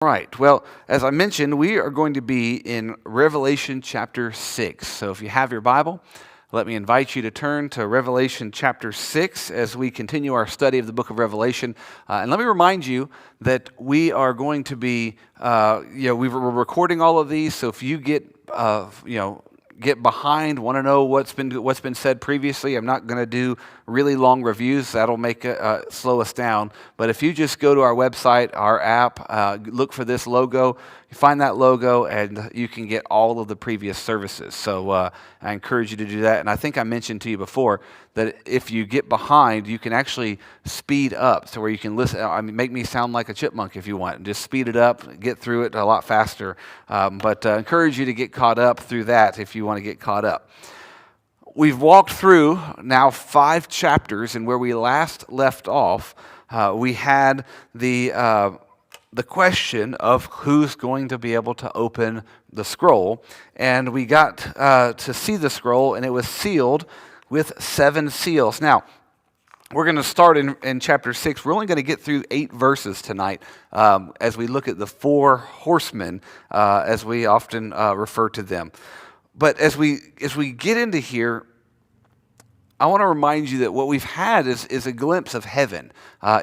Right. Well, as I mentioned, we are going to be in Revelation chapter 6. So if you have your Bible, let me invite you to turn to Revelation chapter 6 as we continue our study of the book of Revelation. And let me remind you that we are going to be, we're recording all of these. So if you get behind, want to know what's been said previously, I'm not going to do really long reviews. That'll make slow us down. But if you just go to our website, our app, look for this logo, you find that logo, and you can get all of the previous services. So I encourage you to do that. And I think I mentioned to you before that if you get behind, you can actually speed up to where you can listen. I mean, make me sound like a chipmunk if you want. Just speed it up, get through it a lot faster. But encourage you to get caught up through that if you want to get caught up. We've walked through now 5 chapters, and where we last left off, we had the question of who's going to be able to open the scroll, and we got to see the scroll, and it was sealed with 7 seals. Now, we're going to start in chapter 6. We're only going to get through 8 verses tonight as we look at the 4 horsemen, as we often refer to them. But as we get into here, I want to remind you that what we've had is a glimpse of heaven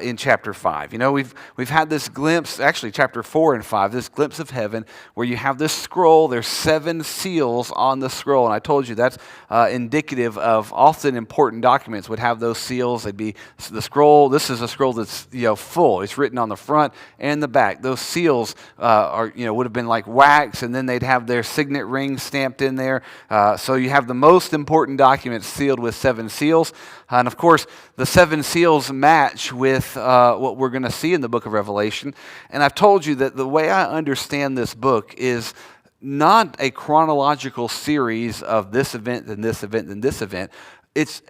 in chapter 5. You know, we've had this glimpse, actually chapter 4 and 5, this glimpse of heaven where you have this scroll. There's 7 seals on the scroll, and I told you that's indicative of often important documents would have those seals. They'd be the scroll. This is a scroll that's full. It's written on the front and the back. Those seals would have been like wax, and then they'd have their signet ring stamped in there. So you have the most important documents sealed with 7 seals. And of course, the 7 seals match with what we're going to see in the book of Revelation. And I've told you that the way I understand this book is not a chronological series of this event and this event and this event. It's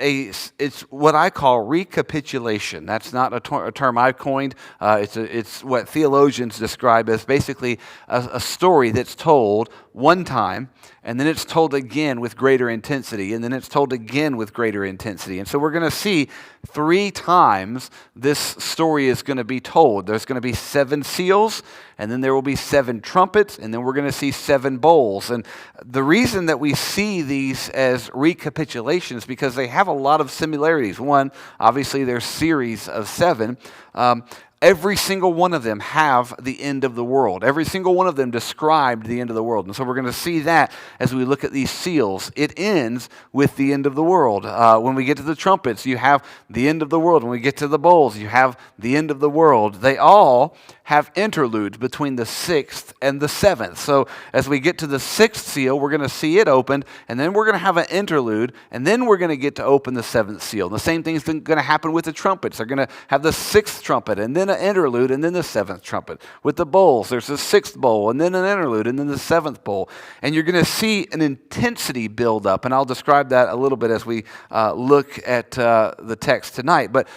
what I call recapitulation. That's not a term I've coined. It's what theologians describe as basically a story that's told one time, and then it's told again with greater intensity, and then it's told again with greater intensity. And so we're going to see 3 times this story is going to be told. There's going to be 7 seals, and then there will be 7 trumpets, and then we're going to see 7 bowls. And the reason that we see these as recapitulations is because they have a lot of similarities. One, obviously, there's series of 7. Every single one of them have the end of the world. Every single one of them described the end of the world. And so we're going to see that as we look at these seals. It ends with the end of the world. When we get to the trumpets, you have the end of the world. When we get to the bowls, you have the end of the world. They all have interludes between the 6th and the 7th. So as we get to the 6th seal, we're going to see it opened, and then we're going to have an interlude, and then we're going to get to open the 7th seal. The same thing's going to happen with the trumpets. They're going to have the 6th trumpet, and then an interlude, and then the 7th trumpet. With the bowls, there's the 6th bowl, and then an interlude, and then the 7th bowl. And you're going to see an intensity build up, and I'll describe that a little bit as we look at the text tonight. But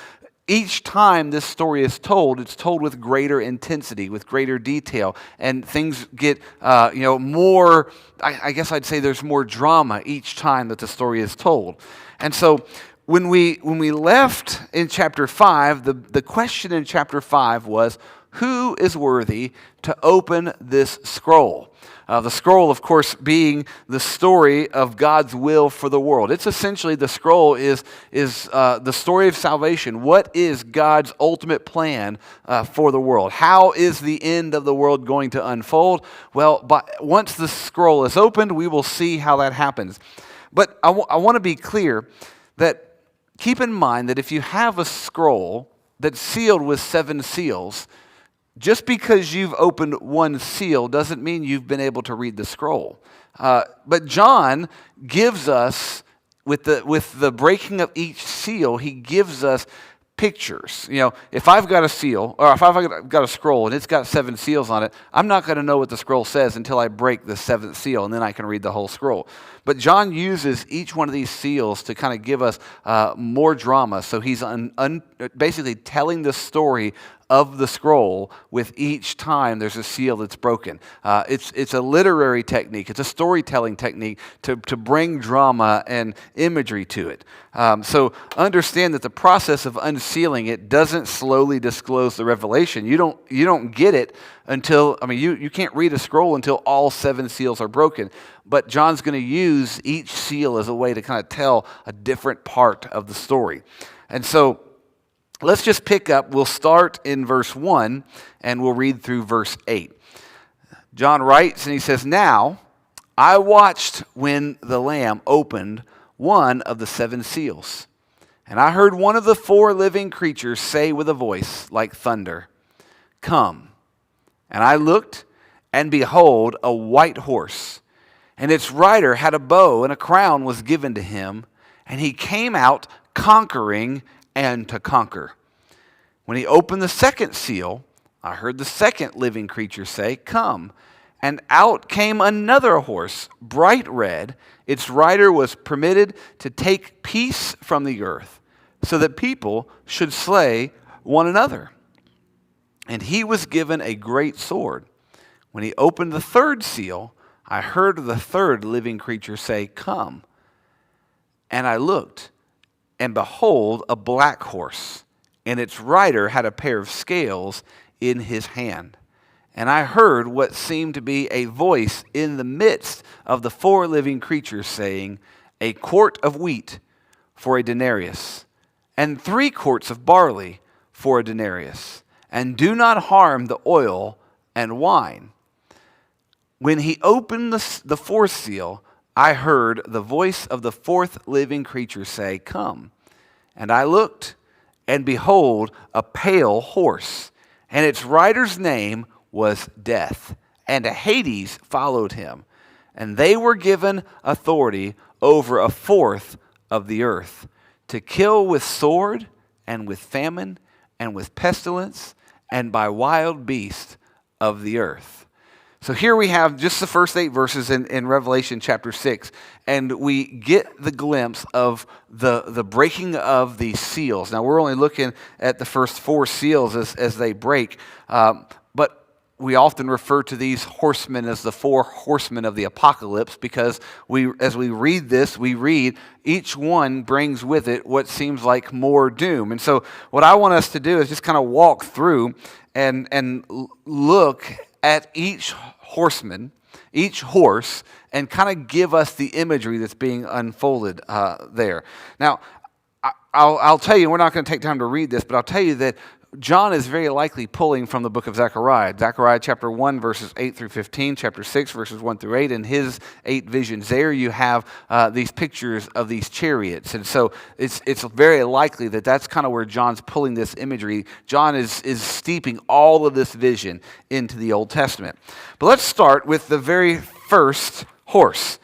each time this story is told, it's told with greater intensity, with greater detail, and things get more, I guess I'd say there's more drama each time that the story is told. And so when we left in chapter 5, the question in chapter 5 was, who is worthy to open this scroll? The scroll, of course, being the story of God's will for the world. It's essentially, the scroll is the story of salvation. What is God's ultimate plan for the world? How is the end of the world going to unfold? Well, once the scroll is opened, we will see how that happens. But I want to be clear that keep in mind that if you have a scroll that's sealed with 7 seals, just because you've opened 1 seal doesn't mean you've been able to read the scroll. But John gives us, with the breaking of each seal, he gives us pictures. If I've got a seal, or if I've got a scroll and it's got 7 seals on it, I'm not going to know what the scroll says until I break the 7th seal, and then I can read the whole scroll. But John uses each one of these seals to kind of give us more drama. So he's basically telling the story of the scroll with each time there's a seal that's broken. It's a literary technique. It's a storytelling technique to bring drama and imagery to it. So understand that the process of unsealing it doesn't slowly disclose the revelation. You don't get it until, you can't read a scroll until all 7 seals are broken. But John's going to use each seal as a way to kind of tell a different part of the story. And so let's just pick up. We'll start in verse 1 and we'll read through verse 8. John writes and he says, "Now I watched when the Lamb opened one of the 7 seals. And I heard one of the 4 living creatures say with a voice like thunder, 'Come.' And I looked, and behold, a white horse. And its rider had a bow, and a crown was given to him. And he came out conquering and to conquer. When he opened the 2nd seal, I heard the 2nd living creature say, 'Come.' And out came another horse, bright red. Its rider was permitted to take peace from the earth, so that people should slay one another. And he was given a great sword. When he opened the 3rd seal, I heard the 3rd living creature say, 'Come.' And I looked, and behold, a black horse, and its rider had a pair of scales in his hand. And I heard what seemed to be a voice in the midst of the 4 living creatures saying, 'A quart of wheat for a denarius, and 3 quarts of barley for a denarius, and do not harm the oil and wine.' When he opened the 4th seal, I heard the voice of the 4th living creature say, 'Come.' And I looked, and behold, a pale horse, and its rider's name was Death, and Hades followed him. And they were given authority over a 4th of the earth, to kill with sword, and with famine, and with pestilence, and by wild beasts of the earth." So here we have just the first 8 verses in Revelation chapter 6, and we get the glimpse of the breaking of these seals. Now we're only looking at the first 4 seals as they break, but we often refer to these horsemen as the 4 horsemen of the apocalypse, because as we read this, we read each one brings with it what seems like more doom. And so what I want us to do is just kind of walk through and look at each horseman, each horse, and kind of give us the imagery that's being unfolded there. Now, I'll tell you, we're not going to take time to read this, but I'll tell you that John is very likely pulling from the book of Zechariah. Zechariah chapter 1, verses 8 through 15, chapter 6, verses 1 through 8, and his 8 visions. There you have these pictures of these chariots. And so it's very likely that that's kind of where John's pulling this imagery. John is steeping all of this vision into the Old Testament. But let's start with the very first horse.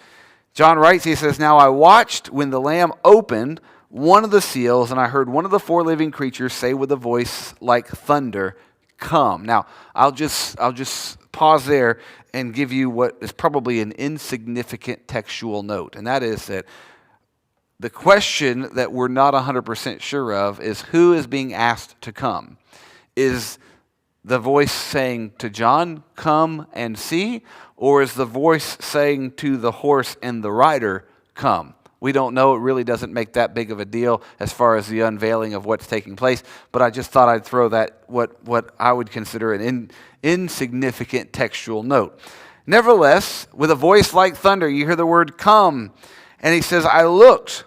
John writes, he says, "Now I watched when the Lamb opened one of the seals, and I heard one of the 4 living creatures say with a voice like thunder, 'Come.'" Now, I'll just pause there and give you what is probably an insignificant textual note, and that is that the question that we're not 100% sure of is who is being asked to come. Is the voice saying to John, "Come and see," or is the voice saying to the horse and the rider, "Come"? We don't know. It really doesn't make that big of a deal as far as the unveiling of what's taking place. But I just thought I'd throw that, what I would consider an insignificant textual note. Nevertheless, with a voice like thunder, you hear the word "come." And he says, "I looked,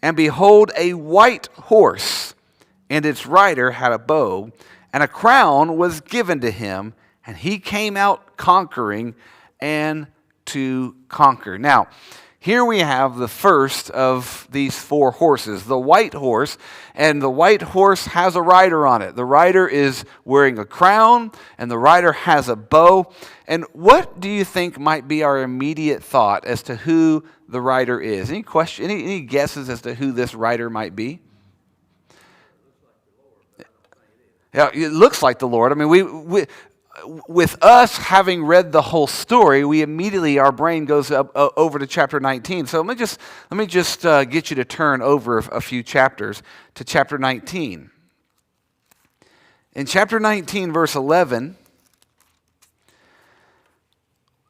and behold, a white horse, and its rider had a bow, and a crown was given to him, and he came out conquering and to conquer." Now, here we have the first of these 4 horses, the white horse, and the white horse has a rider on it. The rider is wearing a crown, and the rider has a bow. And what do you think might be our immediate thought as to who the rider is? Any guesses as to who this rider might be? Yeah, it looks like the Lord. I mean, we with us having read the whole story, we immediately, our brain goes up over to chapter 19. So let me just get you to turn over a few chapters to chapter 19. In chapter 19, verse 11,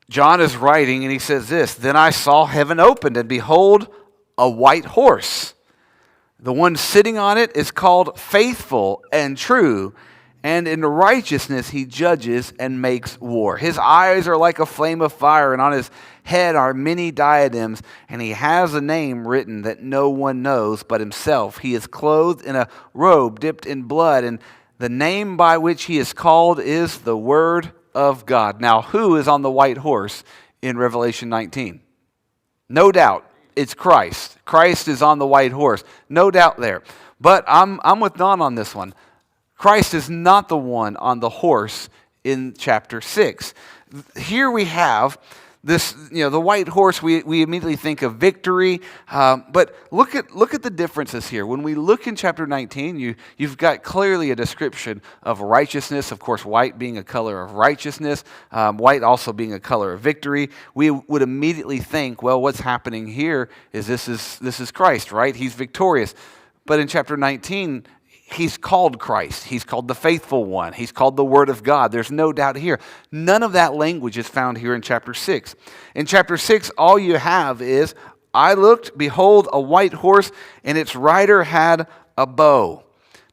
John is writing and he says this, "Then I saw heaven opened, and behold, a white horse. The one sitting on it is called Faithful and True, and in righteousness he judges and makes war. His eyes are like a flame of fire, and on his head are many diadems, and he has a name written that no one knows but himself. He is clothed in a robe dipped in blood, and the name by which he is called is the Word of God." Now, who is on the white horse in Revelation 19? No doubt, it's Christ. Christ is on the white horse. No doubt there. But I'm with Don on this one. Christ is not the one on the horse in chapter 6. Here we have this, the white horse, we immediately think of victory, but look at the differences here. When we look in chapter 19, you've got clearly a description of righteousness. Of course, white being a color of righteousness, white also being a color of victory. We would immediately think, well, what's happening here is this is Christ, right? He's victorious. But in chapter 19, he's called Christ. He's called the Faithful One. He's called the Word of God. There's no doubt here. None of that language is found here in chapter 6. In chapter 6, all you have is, "I looked, behold, a white horse, and its rider had a bow."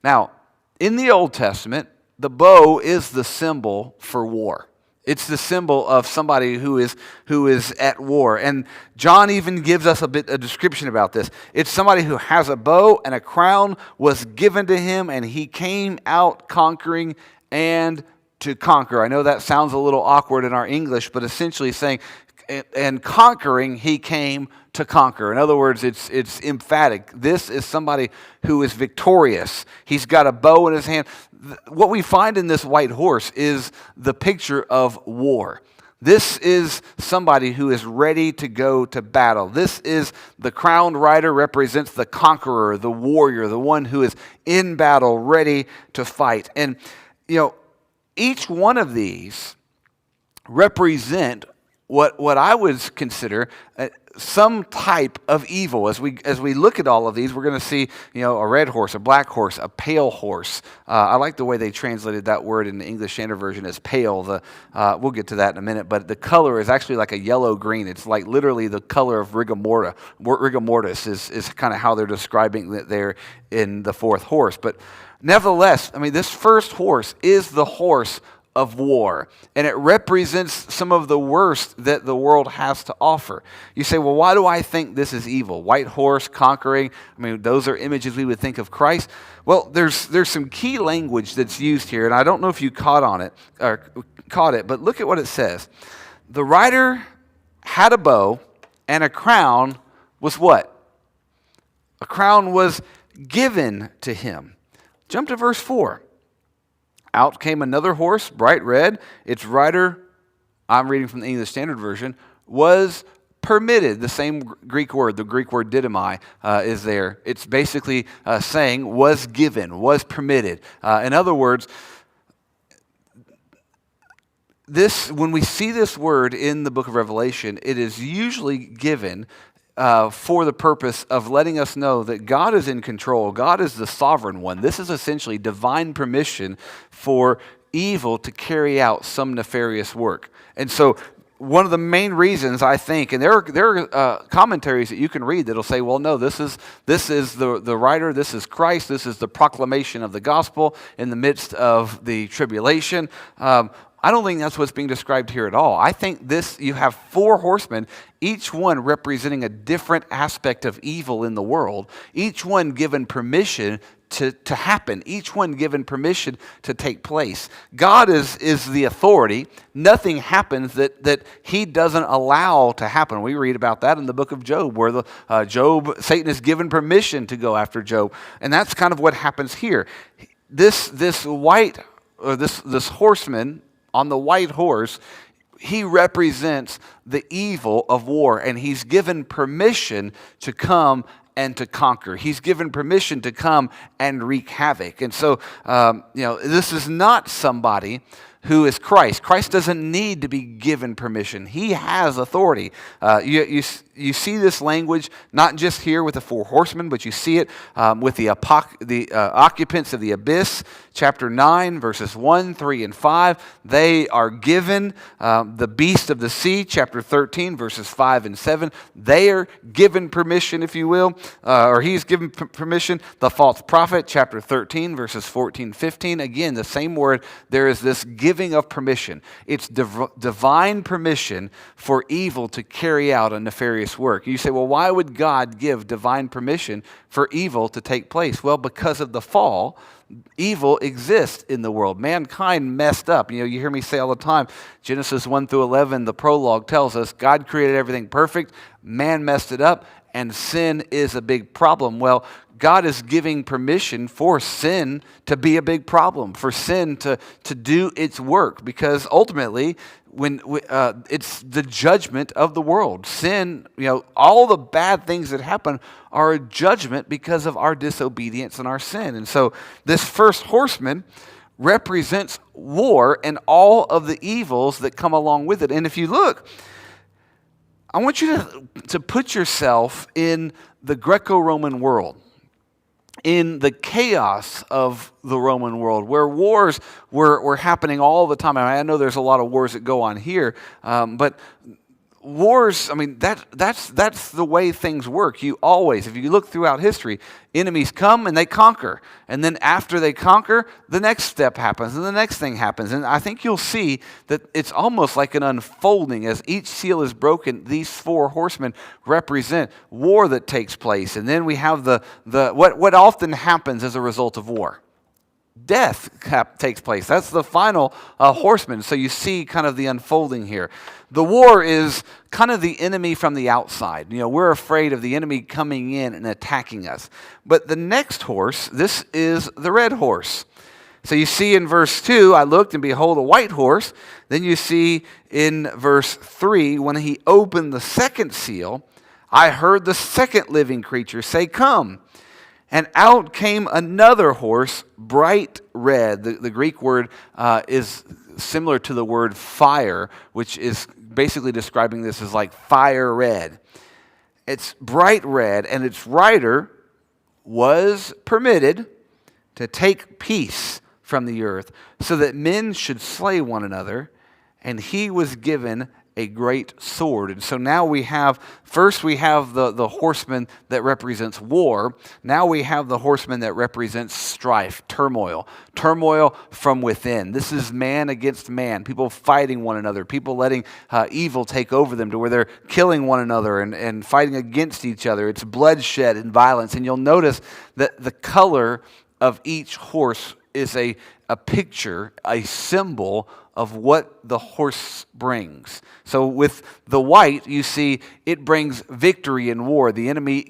Now, in the Old Testament, the bow is the symbol for war. It's the symbol of somebody who is at war. And John even gives us a description about this. It's somebody who has a bow, and a crown was given to him, and he came out conquering and to conquer. I know that sounds a little awkward in our English, but essentially saying, and conquering, he came to conquer. In other words, it's emphatic. This is somebody who is victorious. He's got a bow in his hand. What we find in this white horse is the picture of war. This is somebody who is ready to go to battle. This is the crowned rider, represents the conqueror, the warrior, the one who is in battle, ready to fight. And, each one of these represent what I would consider some type of evil. As we look at all of these, we're going to see, a red horse, a black horse, a pale horse. I like the way they translated that word in the English Standard Version as pale. We'll get to that in a minute, but the color is actually like a yellow-green. It's like literally the color of rigor mortis. Rigor mortis is kind of how they're describing it there in the fourth horse. But nevertheless, this first horse is the horse of war, and it represents some of the worst that the world has to offer. You say, well, why do I think this is evil? White horse, conquering, those are images we would think of Christ. Well, there's some key language that's used here, and I don't know if you caught it, but look at what it says. The rider had a bow, and a crown was what? A crown was given to him. Jump to verse 4. Out came another horse, bright red. Its rider, I'm reading from the English Standard Version, was permitted. The same Greek word, the Greek word didymai, is there. It's basically saying was given, was permitted. In other words, when we see this word in the book of Revelation, it is usually given for the purpose of letting us know that God is in control. God is the sovereign one. This is essentially divine permission for evil to carry out some nefarious work. And so one of the main reasons, I think, and there are commentaries that you can read that'll say, well, no, this is the writer, this is Christ, this is the proclamation of the gospel in the midst of the tribulation. I don't think that's what's being described here at all. I think you have 4 horsemen, each one representing a different aspect of evil in the world, each one given permission to happen, each one given permission to take place. God is the authority. Nothing happens that he doesn't allow to happen. We read about that in the book of Job, where Satan is given permission to go after Job. And that's kind of what happens here. This horseman on the white horse, he represents the evil of war, and he's given permission to come and to conquer. He's given permission to come and wreak havoc. And so, this is not somebody who is Christ. Christ doesn't need to be given permission. He has authority. You see this language not just here with the four horsemen, but you see it with the occupants of the abyss. Chapter 9, verses 1, 3, and 5. They are given the beast of the sea. Chapter 13, verses 5 and 7. They are given permission, if you will, or he's given permission. The false prophet, chapter 13, verses 14, 15. Again, the same word. There is this giving of permission. It's divine permission for evil to carry out a nefarious work. You say, well, why would God give divine permission for evil to take place? Well, because of the fall, evil exists in the world. Mankind messed up. You hear me say all the time, Genesis 1 through 11, the prologue tells us God created everything perfect, man messed it up, and sin is a big problem. Well, God is giving permission for sin to be a big problem, for sin to do its work, because ultimately, when it's the judgment of the world. Sin, all the bad things that happen are a judgment because of our disobedience and our sin. And so this first horseman represents war and all of the evils that come along with it. And if you look, I want you to put yourself in the Greco-Roman world, in the chaos of the Roman world, where wars were happening all the time. I know there's a lot of wars that go on here, but wars, that's the way things work. You always, if you look throughout history, enemies come and they conquer. And then after they conquer, the next step happens and the next thing happens. And I think you'll see that it's almost like an unfolding. As each seal is broken, these four horsemen represent war that takes place. And then we have what often happens as a result of war. Death takes place. That's the final horseman. So you see kind of the unfolding here. The war is kind of the enemy from the outside. We're afraid of the enemy coming in and attacking us. But the next horse, this is the red horse. So you see in verse 2, I looked and behold a white horse. Then you see in verse 3, when he opened the second seal, I heard the second living creature say, "Come." And out came another horse, bright red. The Greek word is similar to the word fire, which is basically describing this as like fire red. It's bright red, and its rider was permitted to take peace from the earth, so that men should slay one another, and he was given a great sword. And so now we have the horseman that represents war. Now we have the horseman that represents strife, turmoil from within. This is man against man, people fighting one another, people letting evil take over them to where they're killing one another and fighting against each other. It's bloodshed and violence. And you'll notice that the color of each horse is a picture, a symbol of what the horse brings. So with the white, you see it brings victory in war. The enemy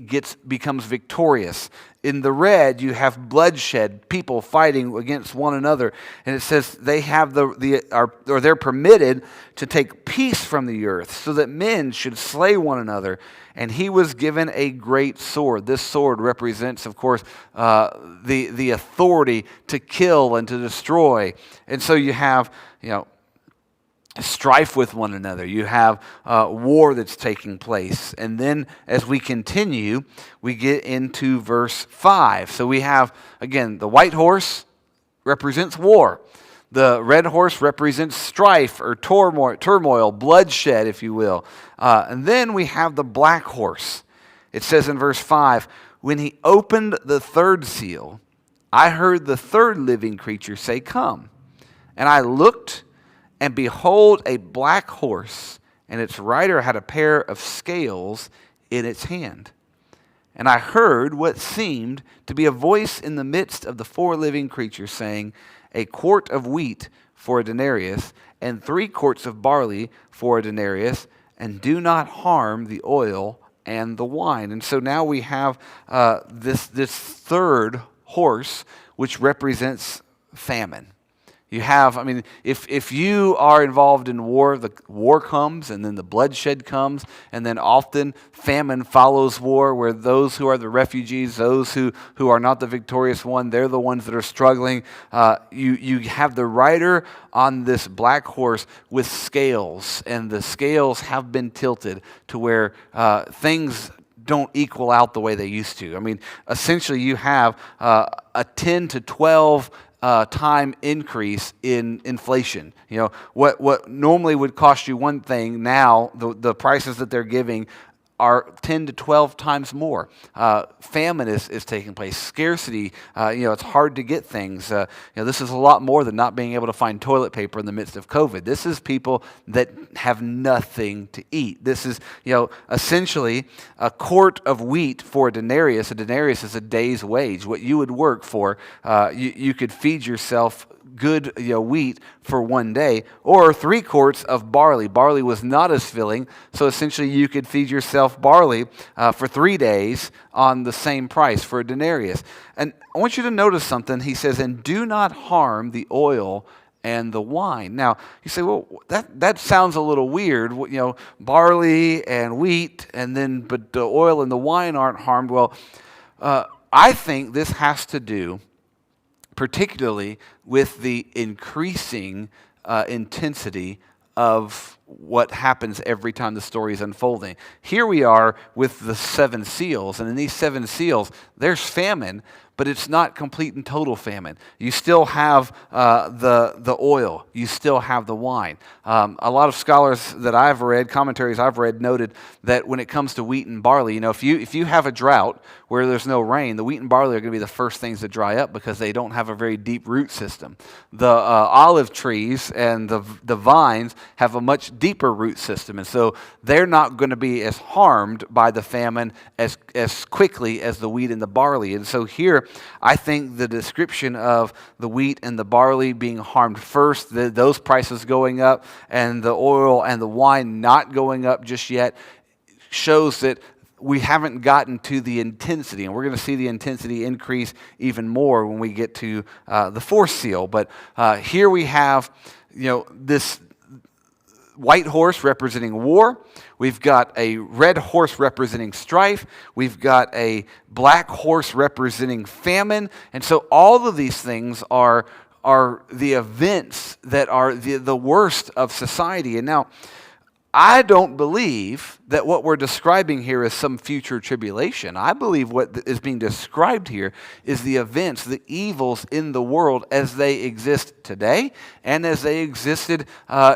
becomes victorious. In the red, you have bloodshed, people fighting against one another. And it says they have they're permitted to take peace from the earth, so that men should slay one another. And he was given a great sword. This sword represents, of course, the authority to kill and to destroy. And so you have, strife with one another. You have war that's taking place. And then as we continue, we get into verse 5. So we have, again, the white horse represents war. The red horse represents strife or turmoil, bloodshed, if you will. And then we have the black horse. It says in verse 5, when he opened the third seal, I heard the third living creature say, "Come." And I looked, and behold, a black horse, and its rider had a pair of scales in its hand. And I heard what seemed to be a voice in the midst of the four living creatures saying, "A quart of wheat for a denarius, and 3 quarts of barley for a denarius, and do not harm the oil and the wine." And so now we have this third horse, which represents famine. You have, I mean, if you are involved in war, the war comes and then the bloodshed comes, and then often famine follows war, where those who are the refugees, those who are not the victorious one, they're the ones that are struggling. You have the rider on this black horse with scales, and the scales have been tilted to where things don't equal out the way they used to. I mean, essentially you have a 10 to 12 time increase in inflation. You know, what normally would cost you one thing, now the prices that they're giving are 10 to 12 times more. Famine is taking place. Scarcity, it's hard to get things. This is a lot more than not being able to find toilet paper in the midst of COVID. This is people that have nothing to eat. This is, essentially a quart of wheat for a denarius. A denarius is a day's wage. What you would work for, you could feed yourself good wheat for one day, or 3 quarts of barley. Barley was not as filling, so essentially you could feed yourself barley for 3 days on the same price for a denarius. And I want you to notice something. He says, and do not harm the oil and the wine. Now, you say, well, that sounds a little weird, barley and wheat, but the oil and the wine aren't harmed. Well, I think this has to do particularly with the increasing intensity of what happens every time the story is unfolding. Here we are with the 7 seals, and in these 7 seals, there's famine, but it's not complete and total famine. You still have the oil. You still have the wine. A lot of scholars that I've read, commentaries I've read, noted that when it comes to wheat and barley, if you have a drought where there's no rain, the wheat and barley are going to be the first things to dry up because they don't have a very deep root system. The olive trees and the vines have a much deeper root system, and so they're not going to be as harmed by the famine as quickly as the wheat and the barley. And so here, I think the description of the wheat and the barley being harmed first, those prices going up, and the oil and the wine not going up just yet, shows that we haven't gotten to the intensity, and we're going to see the intensity increase even more when we get to the 4th seal. But here we have, this white horse representing war. We've got a red horse representing strife. We've got a black horse representing famine. And so all of these things are the events that are the worst of society. And now, I don't believe that what we're describing here is some future tribulation. I believe what is being described here is the events, the evils in the world as they exist today and as they existed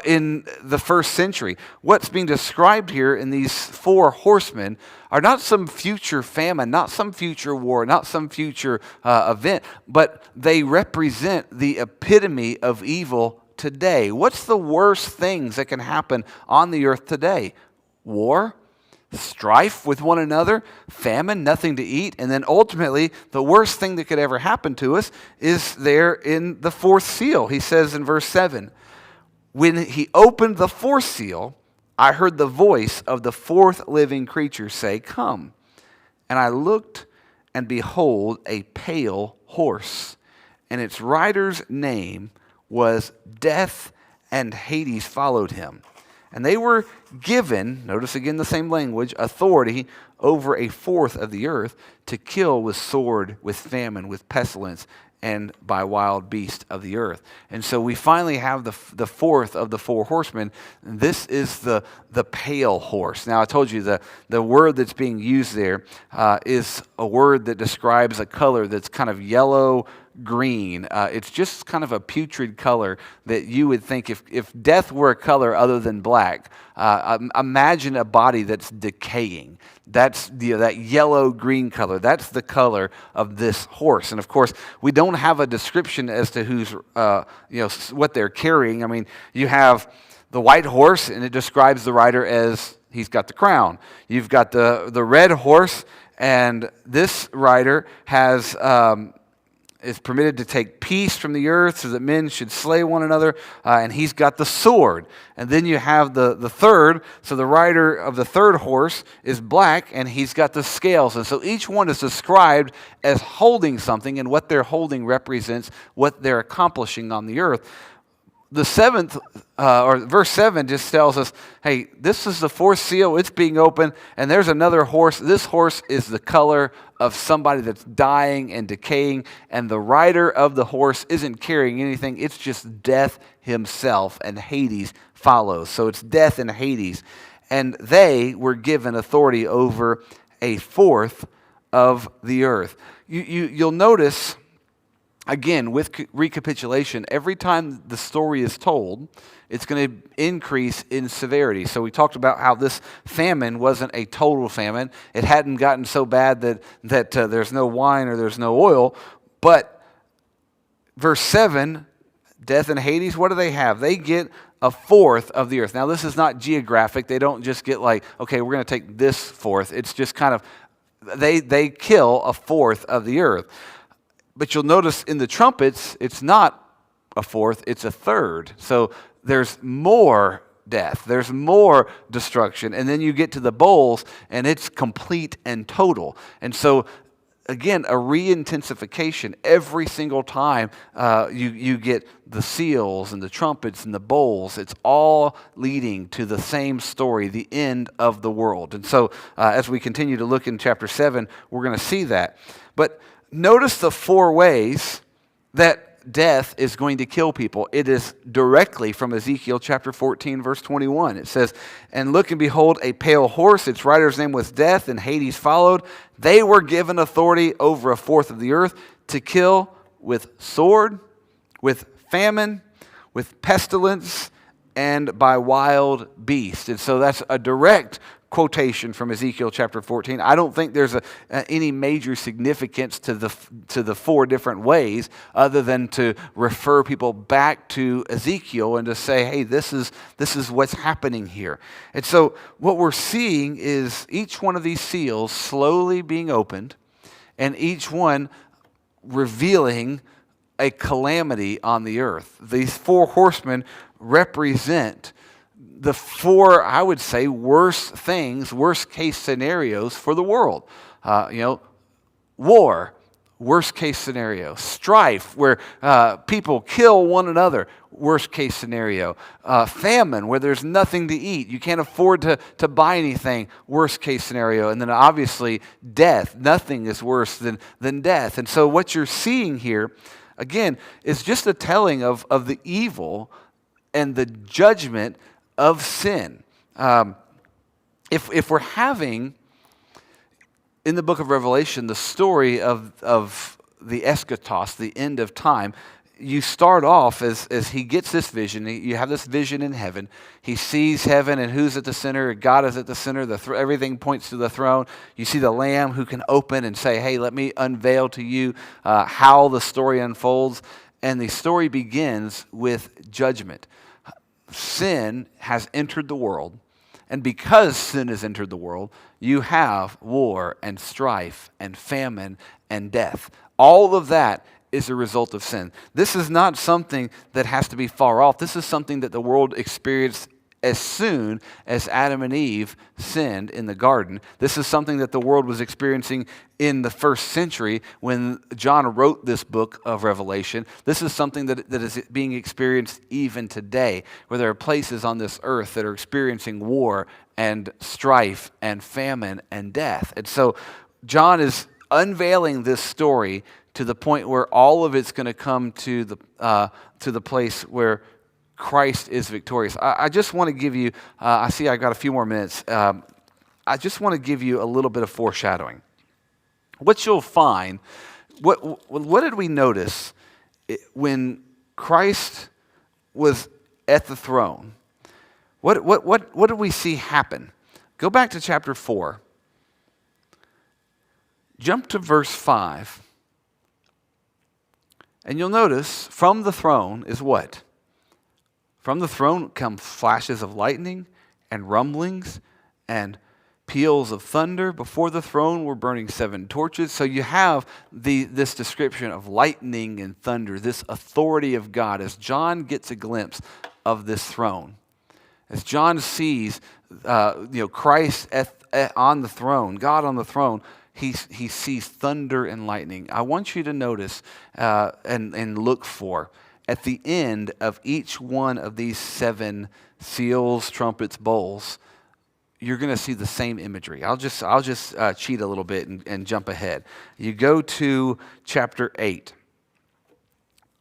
in the 1st century. What's being described here in these 4 horsemen are not some future famine, not some future war, not some future event, but they represent the epitome of evil today. What's the worst things that can happen on the earth today? War, strife with one another, famine, nothing to eat, and then ultimately the worst thing that could ever happen to us is there in the 4th seal. He says in verse 7, when he opened the 4th seal, I heard the voice of the 4th living creature say, come. And I looked, and behold, a pale horse, and its rider's name was Death, and Hades followed him. And they were given, notice again the same language, authority over 1/4 of the earth to kill with sword, with famine, with pestilence, and by wild beast of the earth. And so we finally have the 4th of the 4 horsemen. This is the pale horse. Now I told you the word that's being used there is a word that describes a color that's kind of yellow, green. It's just kind of a putrid color that you would think if death were a color other than black, imagine a body that's decaying. That's that yellow-green color. That's the color of this horse. And of course, we don't have a description as to who's, what they're carrying. I mean, you have the white horse, and it describes the rider as he's got the crown. You've got the red horse, and this rider has is permitted to take peace from the earth so that men should slay one another, and he's got the sword. And then you have the third, so the rider of the third horse is black, and he's got the scales. And so each one is described as holding something, and what they're holding represents what they're accomplishing on the earth. The seventh, or verse 7 just tells us, hey, this is the fourth seal, it's being opened, and there's another horse. This horse is the color of somebody that's dying and decaying, and the rider of the horse isn't carrying anything. It's just death himself, and Hades follows. So it's death and Hades. And they were given authority over a fourth of the earth. You'll notice, again, with recapitulation, every time the story is told, it's going to increase in severity. So we talked about how this famine wasn't a total famine. It hadn't gotten so bad that there's no wine or there's no oil. But verse 7, death and Hades, what do they have? They get a fourth of the earth. Now, this is not geographic. They don't just get like, okay, we're going to take this fourth. It's just kind of, they kill a fourth of the earth. But you'll notice in the trumpets, it's not a fourth, it's a third. So there's more death, there's more destruction. And then you get to the bowls, and it's complete and total. And so, again, a re-intensification every single time you get the seals and the trumpets and the bowls. It's all leading to the same story, the end of the world. And so as we continue to look in chapter 7, we're going to see that. But notice the four ways that death is going to kill people. It is directly from Ezekiel chapter 14, verse 21. It says, "And look and behold a pale horse, its rider's name was Death, and Hades followed. They were given authority over a fourth of the earth to kill with sword, with famine, with pestilence, and by wild beast." And so that's a direct quotation from Ezekiel chapter 14. I don't think there's any major significance to the four different ways other than to refer people back to Ezekiel and to say, hey, this is what's happening here. And so what we're seeing is each one of these seals slowly being opened, and each one revealing a calamity on the earth. These four horsemen represent the four, I would say, worst things, worst case scenarios for the world. War, worst case scenario. Strife, where people kill one another, worst case scenario. Famine, where there's nothing to eat. You can't afford to buy anything, worst case scenario. And then obviously death. Nothing is worse than death. And so what you're seeing here, again, is just a telling of the evil and the judgment of sin. If we're having, in the book of Revelation, the story of the eschatos, the end of time, you start off as he gets this vision. You have this vision in heaven. He sees heaven, and who's at the center? God is at the center. Everything points to the throne. You see the Lamb who can open and say, hey, let me unveil to you how the story unfolds. And the story begins with judgment. Sin has entered the world, and because sin has entered the world, you have war and strife and famine and death. All of that is a result of sin. This is not something that has to be far off. This is something that the world experienced as soon as Adam and Eve sinned in the garden. This is something that the world was experiencing in the first century when John wrote this book of Revelation. This is something that is being experienced even today, where there are places on this earth that are experiencing war and strife and famine and death. And so John is unveiling this story to the point where all of it's going to come to the place where Christ is victorious. I just want to give you, I see I got a few more minutes. I just want to give you a little bit of foreshadowing. What you'll find, what did we notice when Christ was at the throne? What did we see happen? Go back to chapter 4. Jump to verse 5. And you'll notice from the throne is what? From the throne come flashes of lightning and rumblings and peals of thunder. Before the throne were burning 7 torches. So you have this description of lightning and thunder, this authority of God, as John gets a glimpse of this throne. As John sees Christ on the throne, God on the throne, he sees thunder and lightning. I want you to notice and look for, at the end of each one of these 7 seals, trumpets, bowls, you're going to see the same imagery. I'll just cheat a little bit and jump ahead. You go to chapter 8.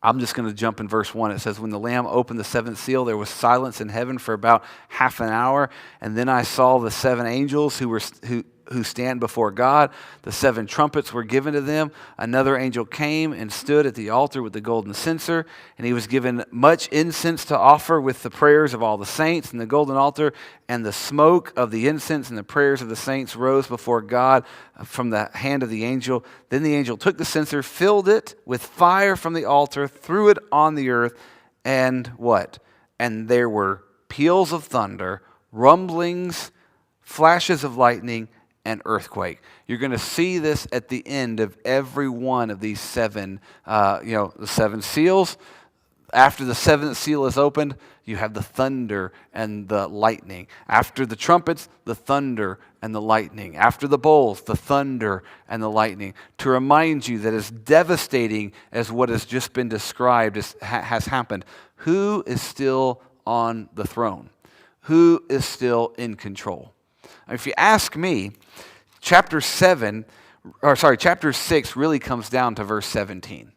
I'm just going to jump in verse 1. It says, when the Lamb opened the 7th seal, there was silence in heaven for about half an hour. And then I saw the 7 angels who stand before God. The 7 trumpets were given to them. Another angel came and stood at the altar with the golden censer. And he was given much incense to offer with the prayers of all the saints. And the golden altar and the smoke of the incense and the prayers of the saints rose before God from the hand of the angel. Then the angel took the censer, filled it with fire from the altar, threw it on the earth, and what? And there were peals of thunder, rumblings, flashes of lightning, and earthquake. You're going to see this at the end of every one of these 7, the 7 seals. After the 7th seal is opened, you have the thunder and the lightning. After the trumpets, the thunder and the lightning. After the bowls, the thunder and the lightning. To remind you that as devastating as what has just been described has happened, who is still on the throne? Who is still in control? If you ask me, chapter 6 really comes down to verse 17.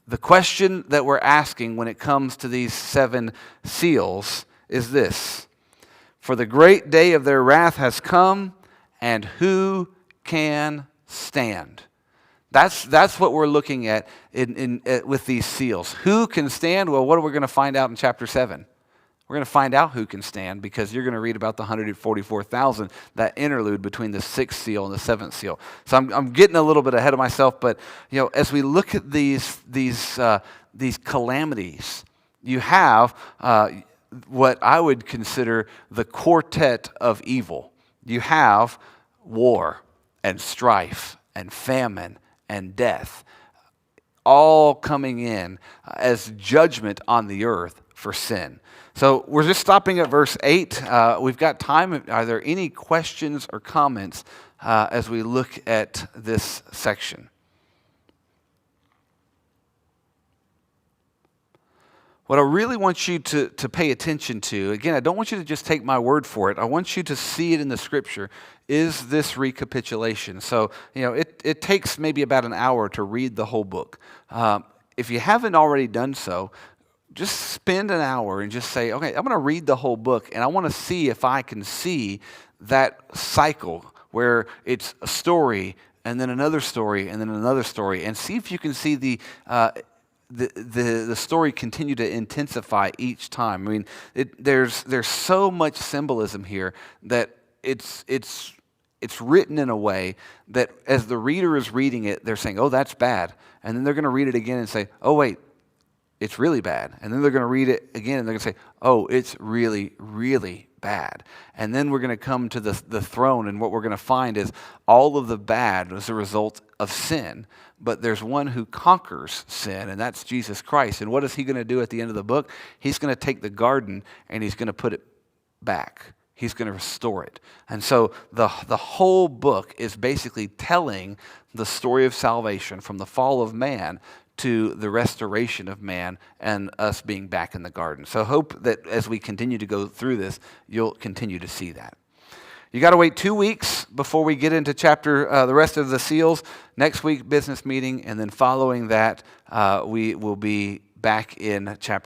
The question that we're asking when it comes to these 7 seals is this: for the great day of their wrath has come, and who can stand? That's what we're looking at with these seals. Who can stand? Well, what are we going to find out in chapter 7? We're going to find out who can stand, because you're going to read about the 144,000, that interlude between the 6th seal and the 7th seal. So I'm getting a little bit ahead of myself, but as we look at these calamities, you have what I would consider the quartet of evil. You have war and strife and famine and death, all coming in as judgment on the earth for sin. So we're just stopping at verse 8. We've got time. Are there any questions or comments as we look at this section? What I really want you to pay attention to, again, I don't want you to just take my word for it. I want you to see it in the Scripture, is this recapitulation. So, it takes maybe about an hour to read the whole book. If you haven't already done so, just spend an hour and just say, okay, I'm going to read the whole book, and I want to see if I can see that cycle where it's a story and then another story and then another story, and see if you can see the story continue to intensify each time. I mean, there's so much symbolism here that it's written in a way that as the reader is reading it, they're saying, oh, that's bad. And then they're going to read it again and say, oh, wait, it's really bad. And then they're going to read it again and they're going to say, oh, it's really, really bad. And then we're going to come to the throne, and what we're going to find is all of the bad was a result of sin. But there's one who conquers sin, and that's Jesus Christ. And what is he going to do at the end of the book? He's going to take the garden and he's going to put it back. He's going to restore it. And so the whole book is basically telling the story of salvation from the fall of man to the restoration of man and us being back in the garden. So I hope that as we continue to go through this, you'll continue to see that. You got to wait 2 weeks before we get into the rest of the seals. Next week, business meeting, and then following that, we will be back in chapter